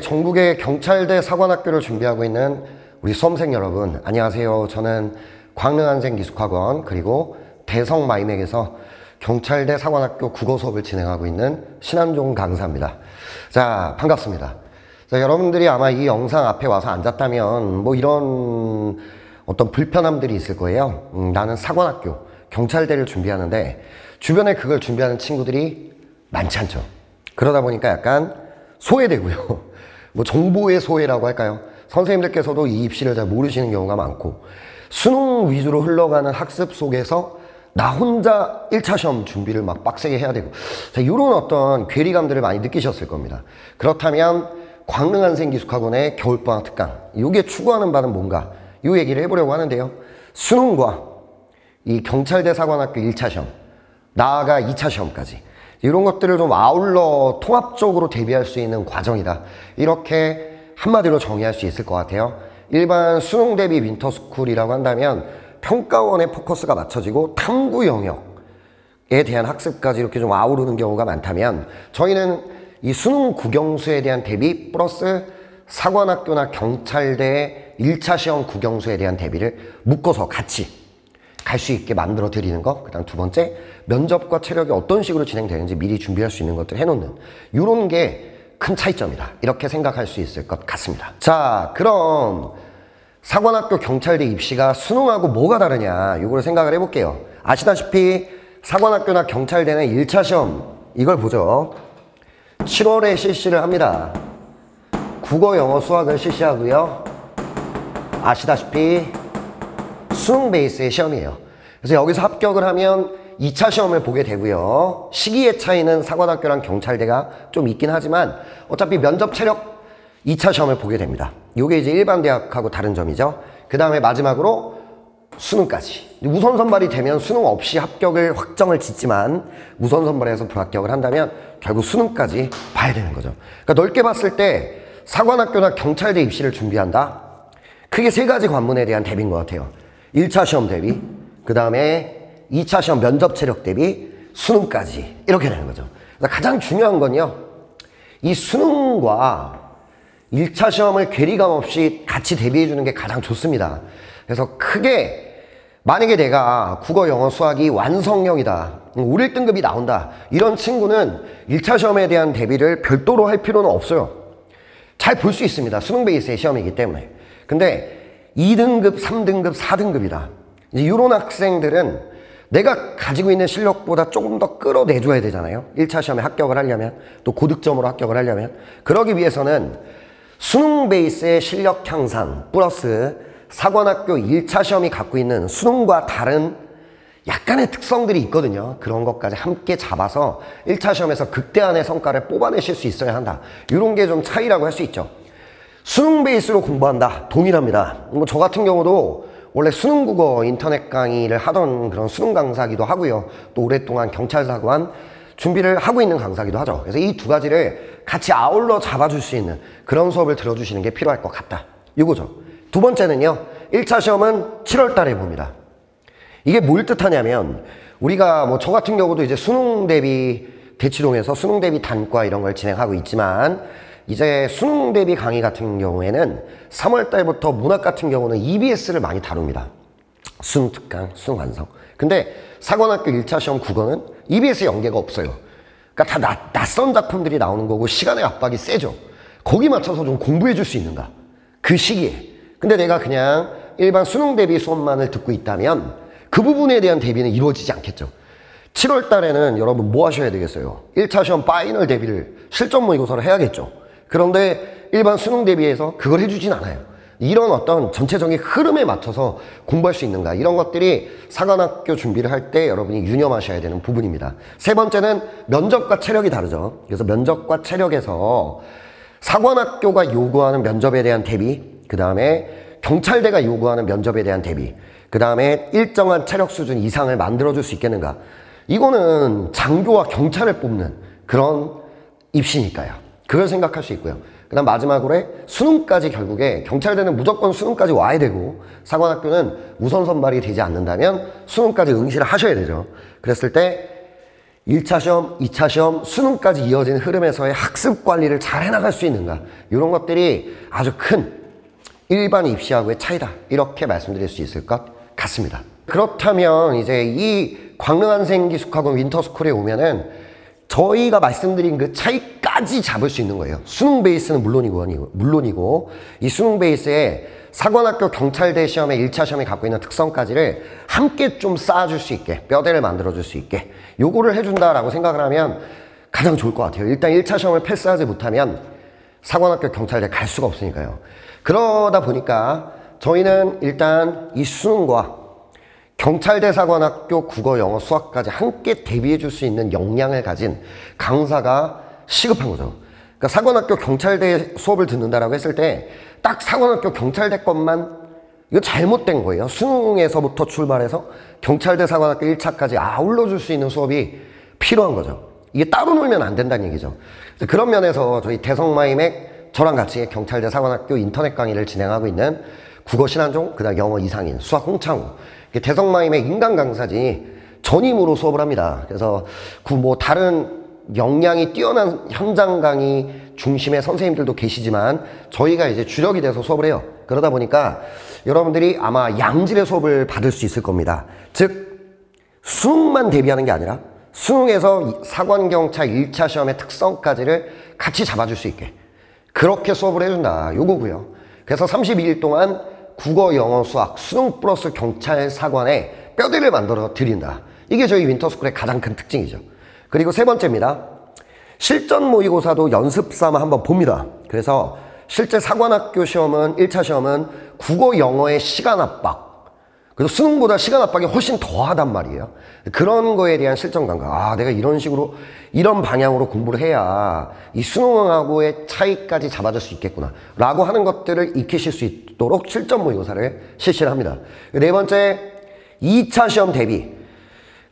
전국의 경찰대 사관학교를 준비하고 있는 우리 수험생 여러분, 안녕하세요. 저는 광릉안생기숙학원 그리고 대성마이맥에서 경찰대 사관학교 국어 수업을 진행하고 있는 신한종 강사입니다. 자, 반갑습니다. 자, 여러분들이 아마 이 영상 앞에 와서 앉았다면 뭐 이런 어떤 불편함들이 있을 거예요. 나는 사관학교, 경찰대를 준비하는데 주변에 그걸 준비하는 친구들이 많지 않죠. 그러다 보니까 약간 소외되고요. 뭐 정보의 소외라고 할까요? 선생님들께서도 이 입시를 잘 모르시는 경우가 많고 수능 위주로 흘러가는 학습 속에서 나 혼자 1차 시험 준비를 막 빡세게 해야 되고, 자, 이런 어떤 괴리감들을 많이 느끼셨을 겁니다. 그렇다면 광릉안생기숙학원의 겨울방학 특강, 이게 추구하는 바는 뭔가, 이 얘기를 해보려고 하는데요. 수능과 이 경찰대 사관학교 1차 시험, 나아가 2차 시험까지 이런 것들을 좀 아울러 통합적으로 대비할 수 있는 과정이다, 이렇게 한마디로 정의할 수 있을 것 같아요. 일반 수능 대비 윈터스쿨이라고 한다면 평가원의 포커스가 맞춰지고 탐구 영역에 대한 학습까지 이렇게 좀 아우르는 경우가 많다면, 저희는 이 수능 국영수에 대한 대비 플러스 사관학교나 경찰대의 1차 시험 국영수에 대한 대비를 묶어서 같이 갈 수 있게 만들어 드리는 거, 그 다음 두 번째, 면접과 체력이 어떤 식으로 진행되는지 미리 준비할 수 있는 것들 해놓는, 이런 게 큰 차이점이다, 이렇게 생각할 수 있을 것 같습니다. 자, 그럼 사관학교 경찰대 입시가 수능하고 뭐가 다르냐, 이걸 생각을 해볼게요. 아시다시피 사관학교나 경찰대는 1차 시험, 이걸 보죠. 7월에 실시를 합니다. 국어, 영어, 수학을 실시하고요. 아시다시피 수능 베이스의 시험이에요. 그래서 여기서 합격을 하면 2차 시험을 보게 되고요. 시기의 차이는 사관학교랑 경찰대가 좀 있긴 하지만 어차피 면접 체력 2차 시험을 보게 됩니다. 이게 이제 일반 대학하고 다른 점이죠. 그 다음에 마지막으로 수능까지. 우선 선발이 되면 수능 없이 합격을 확정을 짓지만 우선 선발에서 불합격을 한다면 결국 수능까지 봐야 되는 거죠. 그러니까 넓게 봤을 때 사관학교나 경찰대 입시를 준비한다, 크게 세 가지 관문에 대한 대비인 것 같아요. 1차 시험 대비, 그 다음에 2차 시험 면접 체력 대비, 수능까지, 이렇게 되는 거죠. 그래서 가장 중요한 건요, 이 수능과 1차 시험을 괴리감 없이 같이 대비해 주는 게 가장 좋습니다. 그래서 크게 만약에 내가 국어, 영어, 수학이 완성형이다, 5, 1등급이 나온다, 이런 친구는 1차 시험에 대한 대비를 별도로 할 필요는 없어요. 잘 볼 수 있습니다. 수능 베이스의 시험이기 때문에. 근데 2등급, 3등급, 4등급이다. 이제 이런 학생들은 내가 가지고 있는 실력보다 조금 더 끌어내줘야 되잖아요. 1차 시험에 합격을 하려면, 또 고득점으로 합격을 하려면. 그러기 위해서는 수능 베이스의 실력 향상 플러스 사관학교 1차 시험이 갖고 있는 수능과 다른 약간의 특성들이 있거든요. 그런 것까지 함께 잡아서 1차 시험에서 극대한의 성과를 뽑아내실 수 있어야 한다. 이런 게 좀 차이라고 할 수 있죠. 수능 베이스로 공부한다, 동일합니다. 뭐 저 같은 경우도 원래 수능국어 인터넷 강의를 하던 그런 수능 강사기도 하고요. 또 오랫동안 경찰사관 준비를 하고 있는 강사기도 하죠. 그래서 이 두 가지를 같이 아울러 잡아줄 수 있는 그런 수업을 들어주시는 게 필요할 것 같다, 이거죠. 두 번째는요, 1차 시험은 7월 달에 봅니다. 이게 뭘 뜻하냐면, 우리가 뭐 저 같은 경우도 이제 수능 대비 대치동에서 수능 대비 단과 이런 걸 진행하고 있지만, 이제 수능 대비 강의 같은 경우에는 3월 달부터 문학 같은 경우는 EBS를 많이 다룹니다. 수능 특강, 수능 완성. 근데 사관학교 1차 시험 국어는 EBS 연계가 없어요. 그러니까 다 낯선 작품들이 나오는 거고 시간의 압박이 세죠. 거기 맞춰서 좀 공부해 줄 수 있는가, 그 시기에. 근데 내가 그냥 일반 수능 대비 수업만을 듣고 있다면 그 부분에 대한 대비는 이루어지지 않겠죠. 7월 달에는 여러분 뭐 하셔야 되겠어요? 1차 시험 파이널 대비를, 실전 모의고사를 해야겠죠. 그런데 일반 수능 대비해서 그걸 해주진 않아요. 이런 어떤 전체적인 흐름에 맞춰서 공부할 수 있는가, 이런 것들이 사관학교 준비를 할 때 여러분이 유념하셔야 되는 부분입니다. 세 번째는 면접과 체력이 다르죠. 그래서 면접과 체력에서 사관학교가 요구하는 면접에 대한 대비, 그 다음에 경찰대가 요구하는 면접에 대한 대비, 그 다음에 일정한 체력 수준 이상을 만들어줄 수 있겠는가, 이거는 장교와 경찰을 뽑는 그런 입시니까요. 그걸 생각할 수 있고요. 그 다음 마지막으로 수능까지, 결국에 경찰대는 무조건 수능까지 와야 되고 사관학교는 우선 선발이 되지 않는다면 수능까지 응시를 하셔야 되죠. 그랬을 때 1차 시험, 2차 시험, 수능까지 이어지는 흐름에서의 학습 관리를 잘 해나갈 수 있는가, 이런 것들이 아주 큰 일반 입시하고의 차이다, 이렇게 말씀드릴 수 있을 것 같습니다. 그렇다면 이제 이 광릉한생기숙학원 윈터스쿨에 오면은 저희가 말씀드린 그 차이까지 잡을 수 있는 거예요. 수능 베이스는 물론이고 이 수능 베이스에 사관학교 경찰대 시험의 1차 시험이 갖고 있는 특성까지를 함께 좀 쌓아줄 수 있게, 뼈대를 만들어줄 수 있게 요거를 해준다라고 생각을 하면 가장 좋을 것 같아요. 일단 1차 시험을 패스하지 못하면 사관학교 경찰대 갈 수가 없으니까요. 그러다 보니까 저희는 일단 이 수능과 경찰대 사관학교 국어, 영어, 수학까지 함께 대비해 줄 수 있는 역량을 가진 강사가 시급한 거죠. 그러니까 사관학교 경찰대 수업을 듣는다라고 했을 때 딱 사관학교 경찰대 것만, 이거 잘못된 거예요. 수능에서부터 출발해서 경찰대 사관학교 1차까지 아울러 줄 수 있는 수업이 필요한 거죠. 이게 따로 놀면 안 된다는 얘기죠. 그래서 그런 면에서 저희 대성마이맥 저랑 같이 경찰대 사관학교 인터넷 강의를 진행하고 있는 국어 신한종, 그다음 영어 이상인, 수학 홍창우, 대성마이맥 인간 강사지 전임으로 수업을 합니다. 그래서 다른 역량이 뛰어난 현장 강의 중심의 선생님들도 계시지만 저희가 이제 주력이 돼서 수업을 해요. 그러다 보니까 여러분들이 아마 양질의 수업을 받을 수 있을 겁니다. 즉 수능만 대비하는 게 아니라 수능에서 사관경찰 1차 시험의 특성까지를 같이 잡아줄 수 있게 그렇게 수업을 해준다, 요거고요. 그래서 32일 동안 국어, 영어, 수학, 수능 플러스 경찰 사관에 뼈대를 만들어 드린다. 이게 저희 윈터스쿨의 가장 큰 특징이죠. 그리고 세 번째입니다. 실전 모의고사도 연습 삼아 한번 봅니다. 그래서 실제 사관학교 시험은 1차 시험은 국어, 영어의 시간 압박, 그래서 수능보다 시간 압박이 훨씬 더하단 말이에요. 그런 거에 대한 실전 감각, 내가 이런 식으로 이런 방향으로 공부를 해야 이 수능하고의 차이까지 잡아줄 수 있겠구나 라고 하는 것들을 익히실 수 있도록 실전 모의고사를 실시를 합니다. 네 번째, 2차 시험 대비.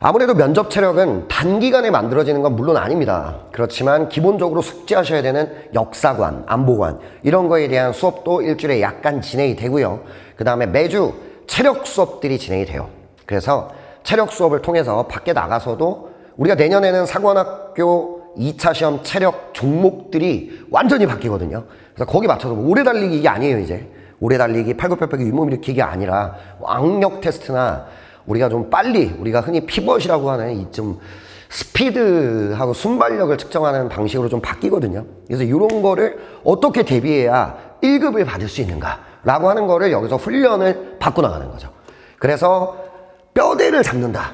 아무래도 면접 체력은 단기간에 만들어지는 건 물론 아닙니다. 그렇지만 기본적으로 숙지하셔야 되는 역사관, 안보관 이런 거에 대한 수업도 일주일에 약간 진행이 되고요. 그 다음에 매주 체력 수업들이 진행이 돼요. 그래서 체력 수업을 통해서 밖에 나가서도 우리가 내년에는 사관학교 2차 시험 체력 종목들이 완전히 바뀌거든요. 그래서 거기 맞춰서 오래 달리기 이게 아니에요. 이제 오래 달리기, 팔굽혀펴기, 윗몸 일으키기 아니라 악력 테스트나 우리가 좀 빨리, 우리가 흔히 피벗이라고 하는 이 좀 스피드하고 순발력을 측정하는 방식으로 좀 바뀌거든요. 그래서 이런 거를 어떻게 대비해야 1급을 받을 수 있는가 라고 하는 거를 여기서 훈련을 받고 나가는 거죠. 그래서 뼈대를 잡는다.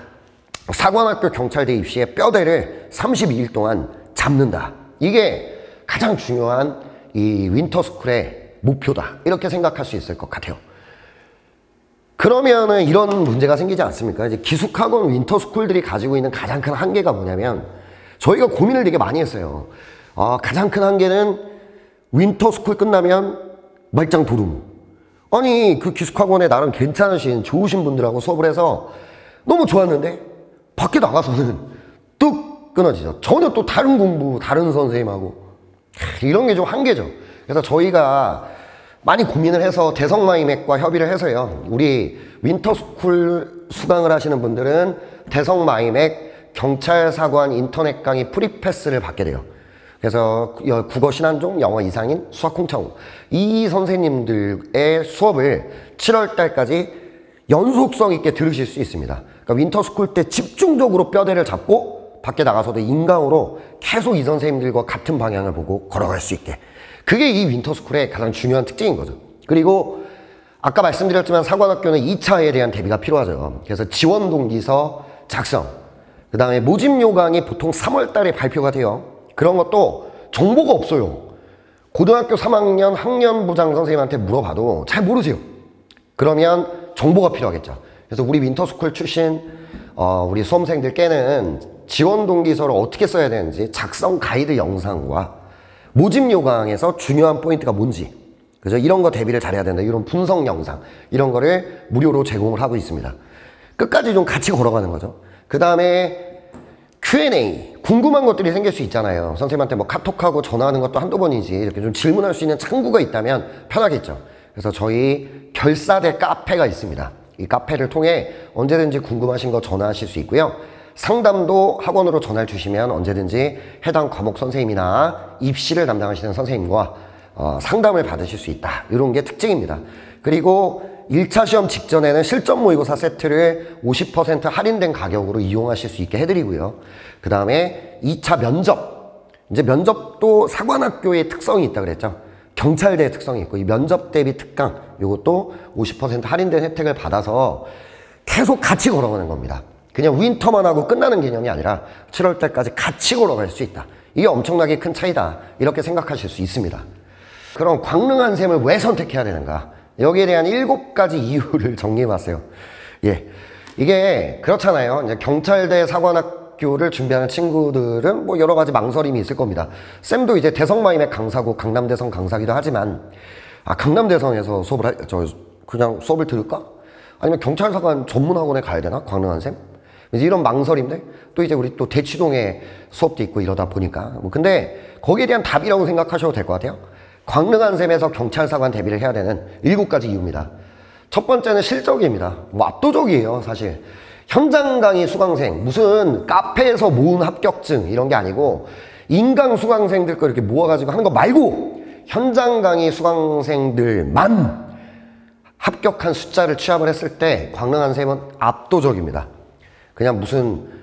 사관학교 경찰대 입시의 뼈대를 32일 동안 잡는다. 이게 가장 중요한 이 윈터스쿨의 목표다. 이렇게 생각할 수 있을 것 같아요. 그러면은 이런 문제가 생기지 않습니까? 이제 기숙학원 윈터스쿨들이 가지고 있는 가장 큰 한계가 뭐냐면 저희가 고민을 되게 많이 했어요. 가장 큰 한계는 윈터스쿨 끝나면 말짱 도루묵. 아니 그 기숙학원에 나름 괜찮으신 좋으신 분들하고 수업을 해서 너무 좋았는데 밖에 나가서는 뚝 끊어지죠. 전혀 또 다른 공부, 다른 선생님하고 이런 게 좀 한계죠. 그래서 저희가 많이 고민을 해서 대성마이맥과 협의를 해서요. 우리 윈터스쿨 수강을 하시는 분들은 대성마이맥 경찰사관 인터넷 강의 프리패스를 받게 돼요. 그래서 국어 신한종, 영어 이상인, 수학 홍창우 이 선생님들의 수업을 7월 달까지 연속성 있게 들으실 수 있습니다. 그러니까 윈터스쿨 때 집중적으로 뼈대를 잡고 밖에 나가서도 인강으로 계속 이 선생님들과 같은 방향을 보고 걸어갈 수 있게. 그게 이 윈터스쿨의 가장 중요한 특징인 거죠. 그리고 아까 말씀드렸지만 사관학교는 2차에 대한 대비가 필요하죠. 그래서 지원 동기서 작성, 그 다음에 모집 요강이 보통 3월 달에 발표가 돼요. 그런 것도 정보가 없어요. 고등학교 3학년 학년부장 선생님한테 물어봐도 잘 모르세요. 그러면 정보가 필요하겠죠. 그래서 우리 윈터스쿨 출신 우리 수험생들께는 지원 동기서를 어떻게 써야 되는지 작성 가이드 영상과 모집 요강에서 중요한 포인트가 뭔지, 그죠? 이런 거 대비를 잘해야 된다. 이런 분석 영상, 이런 거를 무료로 제공을 하고 있습니다. 끝까지 좀 같이 걸어가는 거죠. 그 다음에 Q&A, 궁금한 것들이 생길 수 있잖아요. 선생님한테 뭐 카톡하고 전화하는 것도 한두 번이지 이렇게 좀 질문할 수 있는 창구가 있다면 편하겠죠. 그래서 저희 결사대 카페가 있습니다. 이 카페를 통해 언제든지 궁금하신 거 전화하실 수 있고요. 상담도 학원으로 전화를 주시면 언제든지 해당 과목 선생님이나 입시를 담당하시는 선생님과 상담을 받으실 수 있다. 이런 게 특징입니다. 그리고 1차 시험 직전에는 실전 모의고사 세트를 50% 할인된 가격으로 이용하실 수 있게 해드리고요. 그 다음에 2차 면접. 이제 면접도 사관학교의 특성이 있다 그랬죠. 경찰대의 특성이 있고 이 면접 대비 특강 이것도 50% 할인된 혜택을 받아서 계속 같이 걸어가는 겁니다. 그냥 윈터만 하고 끝나는 개념이 아니라 7월 달까지 같이 걸어갈 수 있다. 이게 엄청나게 큰 차이다. 이렇게 생각하실 수 있습니다. 그럼 광릉한 셈을 왜 선택해야 되는가? 여기에 대한 7가지 이유를 정리해봤어요. 예, 이게 그렇잖아요. 이제 경찰대 사관학교를 준비하는 친구들은 뭐 여러 가지 망설임이 있을 겁니다. 쌤도 이제 대성마임의 강사고 강남대성 강사기도 하지만 강남대성에서 그냥 수업을 들을까? 아니면 경찰사관 전문학원에 가야 되나? 광릉한 셈? 이제 이런 망설임들? 또 이제 우리 또 대치동에 수업도 있고 이러다 보니까 근데 거기에 대한 답이라고 생각하셔도 될 것 같아요. 광릉한 셈에서 경찰사관 대비를 해야 되는 7가지 이유입니다. 첫 번째는 실적입니다. 뭐 압도적이에요, 사실. 현장 강의 수강생, 무슨 카페에서 모은 합격증 이런 게 아니고 인강 수강생들 거 이렇게 모아가지고 하는 거 말고 현장 강의 수강생들만 합격한 숫자를 취합을 했을 때 광릉한 셈은 압도적입니다. 그냥 무슨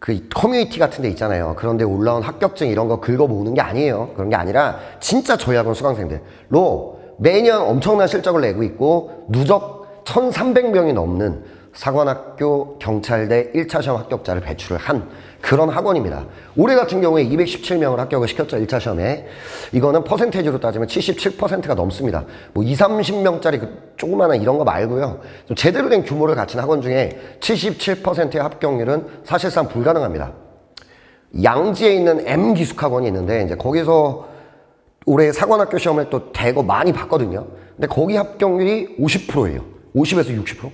그 커뮤니티 같은 데 있잖아요. 그런데 올라온 합격증 이런 거 긁어 모으는 게 아니에요. 그런 게 아니라 진짜 저희 학원 수강생들로 매년 엄청난 실적을 내고 있고 누적 1,300명이 넘는 사관학교 경찰대 1차 시험 합격자를 배출을 한 그런 학원입니다. 올해 같은 경우에 217명을 합격을 시켰죠. 1차 시험에. 이거는 퍼센테이지로 따지면 77%가 넘습니다. 뭐 20, 30명짜리 그 조그마한 이런 거 말고요. 좀 제대로 된 규모를 갖춘 학원 중에 77%의 합격률은 사실상 불가능합니다. 양지에 있는 M기숙학원이 있는데 이제 거기서 올해 사관학교 시험을 또 대거 많이 봤거든요. 근데 거기 합격률이 50%예요. 50에서 60%.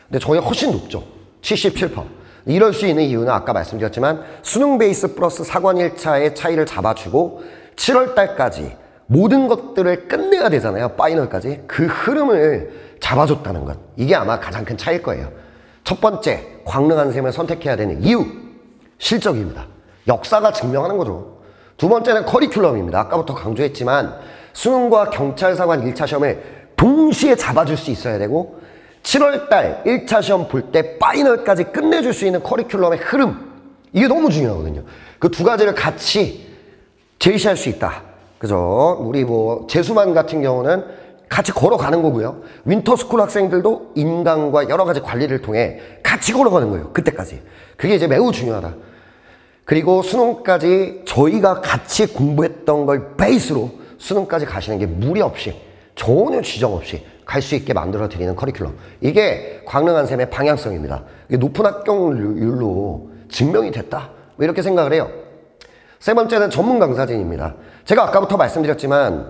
근데 저희 훨씬 높죠. 77%. 이럴 수 있는 이유는 아까 말씀드렸지만 수능 베이스 플러스 사관 1차의 차이를 잡아주고 7월 달까지 모든 것들을 끝내야 되잖아요. 파이널까지. 그 흐름을 잡아줬다는 것. 이게 아마 가장 큰 차이일 거예요. 첫 번째, 광릉한 셈을 선택해야 되는 이유. 실적입니다. 역사가 증명하는 거죠. 두 번째는 커리큘럼입니다. 아까부터 강조했지만 수능과 경찰사관 1차 시험을 동시에 잡아줄 수 있어야 되고 7월달 1차 시험 볼 때 파이널까지 끝내줄 수 있는 커리큘럼의 흐름 이게 너무 중요하거든요. 그 두 가지를 같이 제시할 수 있다. 그죠? 우리 뭐 재수만 같은 경우는 같이 걸어가는 거고요. 윈터스쿨 학생들도 인강과 여러 가지 관리를 통해 같이 걸어가는 거예요. 그때까지. 그게 이제 매우 중요하다. 그리고 수능까지 저희가 같이 공부했던 걸 베이스로 수능까지 가시는 게 무리 없이 전혀 지정 없이 갈 수 있게 만들어 드리는 커리큘럼. 이게 광릉한 셈의 방향성입니다. 이게 높은 합격률로 증명이 됐다. 뭐 이렇게 생각을 해요. 세 번째는 전문 강사진입니다. 제가 아까부터 말씀드렸지만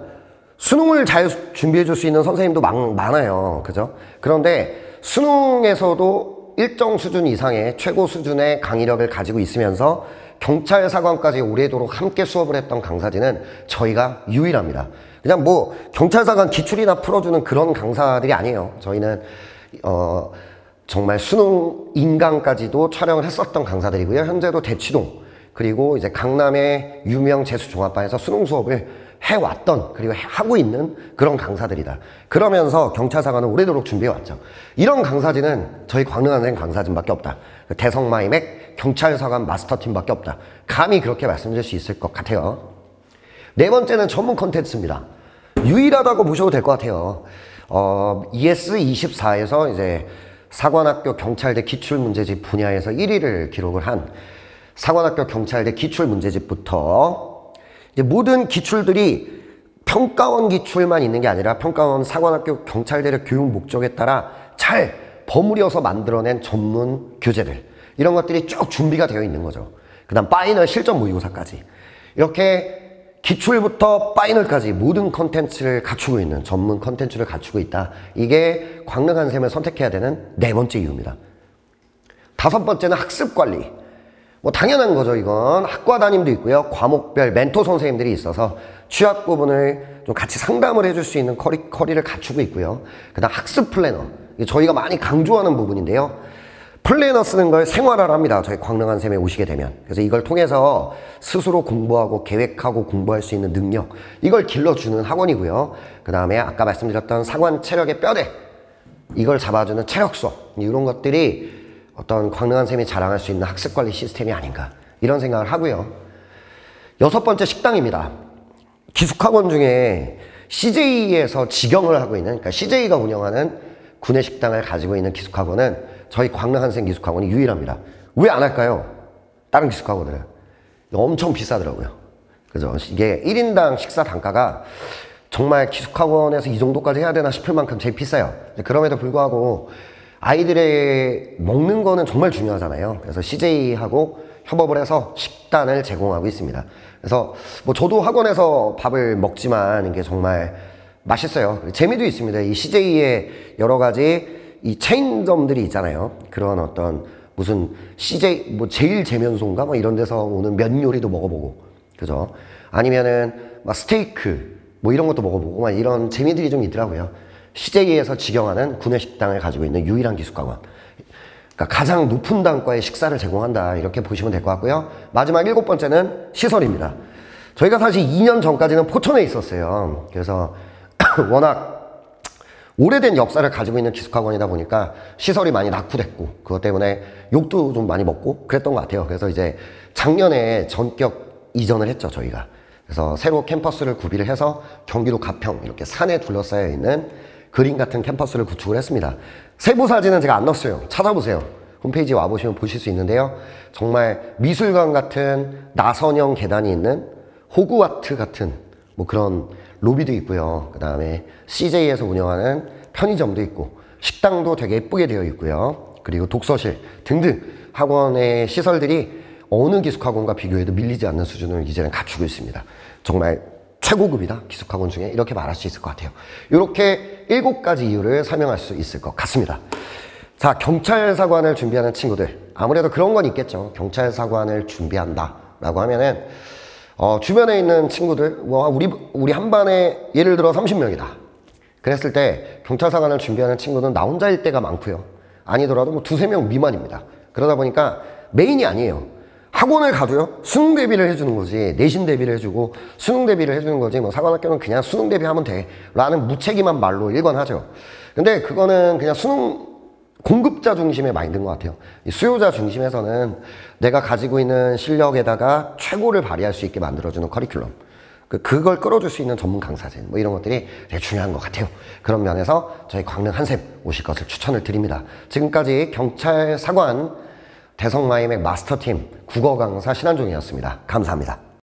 수능을 잘 준비해 줄 수 있는 선생님도 많아요. 그죠? 그런데 수능에서도 일정 수준 이상의 최고 수준의 강의력을 가지고 있으면서 경찰사관까지 오래도록 함께 수업을 했던 강사진은 저희가 유일합니다. 그냥 뭐 경찰사관 기출이나 풀어주는 그런 강사들이 아니에요. 저희는 정말 수능 인강까지도 촬영을 했었던 강사들이고요. 현재도 대치동 그리고 이제 강남의 유명 재수종합반에서 수능 수업을 해왔던 그리고 하고 있는 그런 강사들이다. 그러면서 경찰사관은 오래도록 준비해왔죠. 이런 강사진은 저희 광릉한 강사진밖에 없다. 대성마이맥 경찰사관 마스터팀밖에 없다. 감히 그렇게 말씀드릴 수 있을 것 같아요. 네 번째는 전문 콘텐츠입니다. 유일하다고 보셔도 될 것 같아요. ES24에서 이제 사관학교 경찰대 기출문제집 분야에서 1위를 기록을 한 사관학교 경찰대 기출문제집부터 이제 모든 기출들이 평가원 기출만 있는 게 아니라 평가원 사관학교 경찰대의 교육 목적에 따라 잘 버무려서 만들어낸 전문 교재들 이런 것들이 쭉 준비가 되어 있는 거죠. 그 다음 파이널 실전 모의고사까지 이렇게 기출부터 파이널까지 모든 컨텐츠를 갖추고 있는 전문 컨텐츠를 갖추고 있다. 이게 광릉한 셈을 선택해야 되는 네 번째 이유입니다. 다섯 번째는 학습관리. 뭐 당연한 거죠. 이건 학과 담임도 있고요. 과목별 멘토 선생님들이 있어서 취약 부분을 좀 같이 상담을 해줄 수 있는 커리를 갖추고 있고요. 그 다음 학습 플래너. 저희가 많이 강조하는 부분인데요. 플래너 쓰는 걸 생활화합니다. 저희 광릉한 쌤에 오시게 되면. 그래서 이걸 통해서 스스로 공부하고 계획하고 공부할 수 있는 능력, 이걸 길러주는 학원이고요. 그 다음에 아까 말씀드렸던 상완 체력의 뼈대, 이걸 잡아주는 체력 수업, 이런 것들이 어떤 광릉한 쌤이 자랑할 수 있는 학습관리 시스템이 아닌가, 이런 생각을 하고요. 6번째, 식당입니다. 기숙학원 중에 CJ에서 직영을 하고 있는, 그러니까 CJ가 운영하는 구내식당을 가지고 있는 기숙학원은 저희 광릉한샘 기숙학원이 유일합니다. 왜 안 할까요? 다른 기숙학원들은 엄청 비싸더라고요. 그죠? 이게 1인당 식사 단가가 정말 기숙학원에서 이 정도까지 해야 되나 싶을 만큼 제일 비싸요. 그럼에도 불구하고 아이들의 먹는 거는 정말 중요하잖아요. 그래서 CJ하고 협업을 해서 식단을 제공하고 있습니다. 그래서 뭐 저도 학원에서 밥을 먹지만 이게 정말 맛있어요. 재미도 있습니다. 이 CJ의 여러 가지 이 체인점들이 있잖아요. 그런 어떤 무슨 CJ 뭐 제일 재면소인가 뭐 이런 데서 오는 면 요리도 먹어보고, 그죠? 아니면은 막 스테이크 뭐 이런 것도 먹어보고 막 이런 재미들이 좀 있더라고요. CJ에서 직영하는 구내식당을 가지고 있는 유일한 기숙학원. 그러니까 가장 높은 단가의 식사를 제공한다, 이렇게 보시면 될 것 같고요. 마지막 7번째는 시설입니다. 저희가 사실 2년 전까지는 포천에 있었어요. 그래서 워낙 오래된 역사를 가지고 있는 기숙학원이다 보니까 시설이 많이 낙후됐고, 그것 때문에 욕도 좀 많이 먹고 그랬던 것 같아요. 그래서 이제 작년에 전격 이전을 했죠, 저희가. 그래서 새로 캠퍼스를 구비를 해서 경기도 가평 이렇게 산에 둘러싸여 있는 그림 같은 캠퍼스를 구축을 했습니다. 세부 사진은 제가 안 넣었어요. 찾아보세요. 홈페이지에 와보시면 보실 수 있는데요. 정말 미술관 같은 나선형 계단이 있는 호그와트 같은 뭐 그런 로비도 있고요. 그 다음에 CJ에서 운영하는 편의점도 있고 식당도 되게 예쁘게 되어 있고요. 그리고 독서실 등등 학원의 시설들이 어느 기숙학원과 비교해도 밀리지 않는 수준을 이제는 갖추고 있습니다. 정말 최고급이다, 기숙학원 중에, 이렇게 말할 수 있을 것 같아요. 이렇게 7가지 이유를 설명할 수 있을 것 같습니다. 자, 경찰사관을 준비하는 친구들, 아무래도 그런 건 있겠죠. 경찰사관을 준비한다 라고 하면은 주변에 있는 친구들, 우리 한 반에 예를 들어 30명이다. 그랬을 때 경찰사관을 준비하는 친구는 나 혼자일 때가 많고요. 아니더라도 뭐 2~3명 미만입니다. 그러다 보니까 메인이 아니에요. 학원을 가도요, 수능 대비를 해주는 거지, 내신 대비를 해주고 수능 대비를 해주는 거지, 뭐 사관학교는 그냥 수능 대비하면 돼 라는 무책임한 말로 일관하죠. 근데 그거는 그냥 수능 공급자 중심의 마인드인 것 같아요. 수요자 중심에서는 내가 가지고 있는 실력에다가 최고를 발휘할 수 있게 만들어주는 커리큘럼, 그걸 끌어줄 수 있는 전문 강사진, 뭐 이런 것들이 되게 중요한 것 같아요. 그런 면에서 저희 광릉한샘 오실 것을 추천을 드립니다. 지금까지 경찰사관 대성마이맥 마스터팀 국어 강사 신한종이었습니다. 감사합니다.